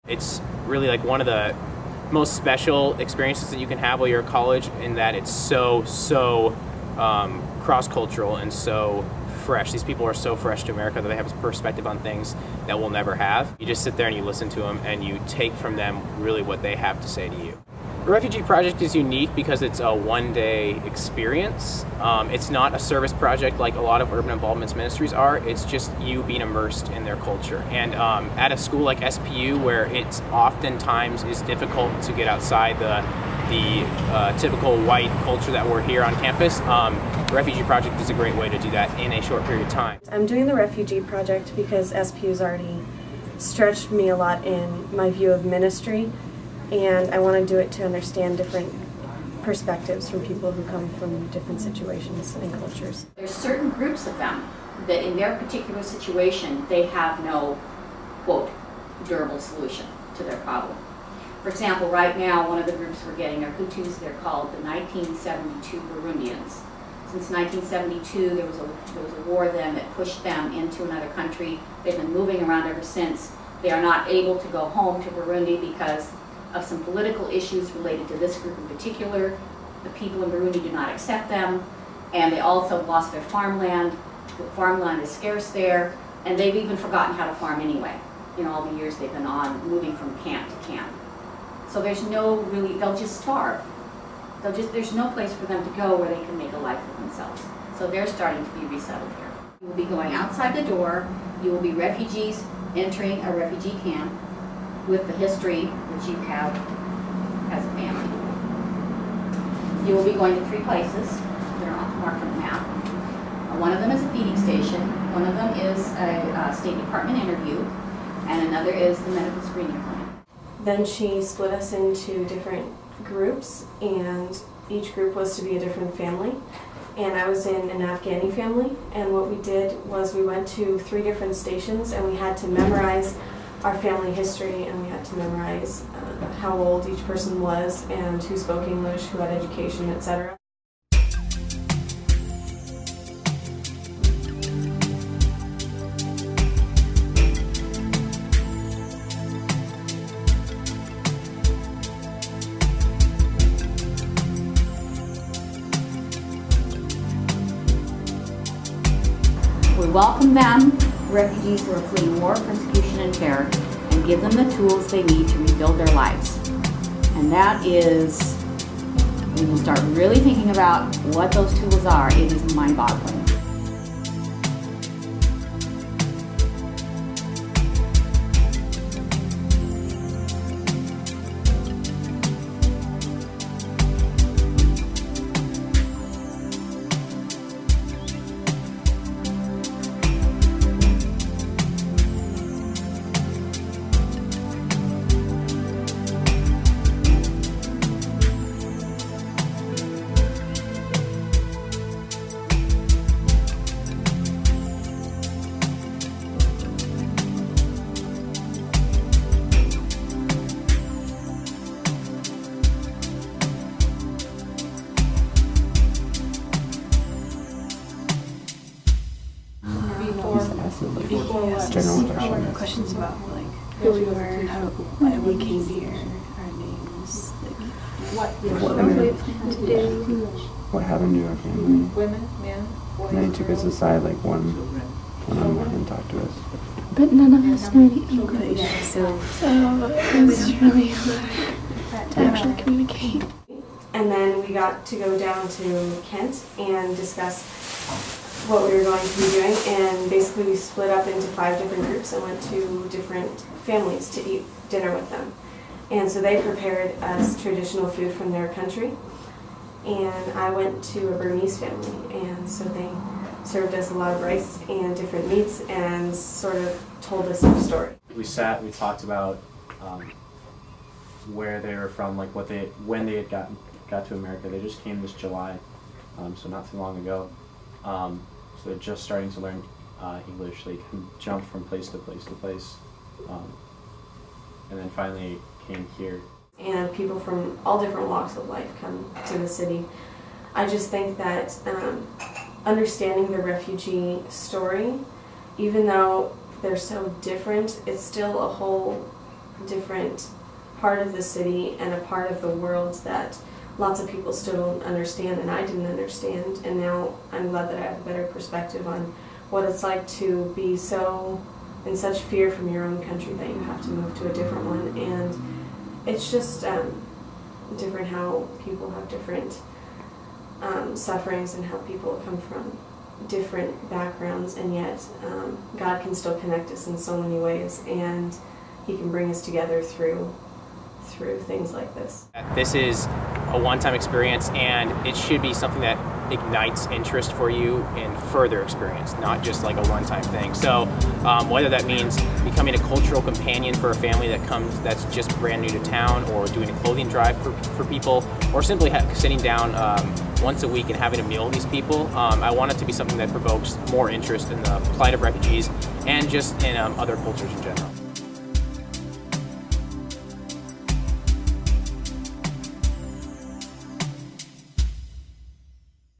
It's really like one of the most special experiences that you can have while you're at college, in that it's so cross-cultural and so fresh. These people are so fresh to America that they have a perspective on things that we'll never have. You just sit there and you listen to them and you take from them really what they have to say to you. The Refugee Project is unique because it's a one-day experience. It's not a service project like a lot of urban involvement ministries are. It's just you being immersed in their culture. And at a school like SPU, where it's oftentimes is difficult to get outside the typical white culture that we're here on campus, the Refugee Project is a great way to do that in a short period of time. I'm doing the Refugee Project because SPU's already stretched me a lot in my view of ministry, and I want to do it to understand different perspectives from people who come from different situations and cultures. There's certain groups of them that in their particular situation, they have no, quote, durable solution to their problem. For example, right now, one of the groups we're getting are Hutus. They're called the 1972 Burundians. Since 1972, there was a war then that pushed them into another country. They've been moving around ever since. They are not able to go home to Burundi because of some political issues related to this group in particular. The people in Burundi do not accept them, and they also lost their farmland. The farmland is scarce there, and they've even forgotten how to farm anyway, in all the years they've been on, moving from camp to camp. So there's no really, they'll just starve. There's no place for them to go where they can make a life for themselves. So they're starting to be resettled here. You will be going outside the door. You will be refugees entering a refugee camp with the history that you have as a family. You will be going to 3 places that are marked on the map. One of them is a feeding station. One of them is a State Department interview, and another is the medical screening clinic. Then she split us into different groups, and each group was to be a different family. And I was in an Afghani family, and what we did was we went to 3 different stations, and we had to memorize our family history, and we had to memorize how old each person was and who spoke English, who had education, etc. We welcome them, refugees who are fleeing war, persecution, and terror, and give them the tools they need to rebuild their lives. And that is, when you start really thinking about what those tools are, it is mind-boggling. General questions about like who we were, how why we came here, our names, like what we plan to do. What happened to our family? Women, men. And then he took us aside like one-on-one and talked to us. But none of us knew any English, so it was really hard to actually communicate. And then we got to go down to Kent and discuss what we were going to be doing, and basically we split up into 5 different groups and went to different families to eat dinner with them. And so they prepared us traditional food from their country, and I went to a Burmese family, and so they served us a lot of rice and different meats and sort of told us a story. We sat, we talked about where they were from, like when they had got to America. They just came this July, so not too long ago. So they're just starting to learn English. They can jump from place to place to place, and then finally came here. And people from all different walks of life come to the city. I just think that understanding the refugee story, even though they're so different, it's still a whole different part of the city and a part of the world that lots of people still don't understand, and I didn't understand. And now I'm glad that I have a better perspective on what it's like to be so in such fear from your own country that you have to move to a different one. And it's just different how people have different sufferings and how people come from different backgrounds, and yet God can still connect us in so many ways, and He can bring us together through things like this. This is a one-time experience, and it should be something that ignites interest for you in further experience, not just like a one-time thing. So whether that means becoming a cultural companion for a family that's just brand new to town, or doing a clothing drive for people, or simply sitting down once a week and having a meal with these people, I want it to be something that provokes more interest in the plight of refugees and just in other cultures in general.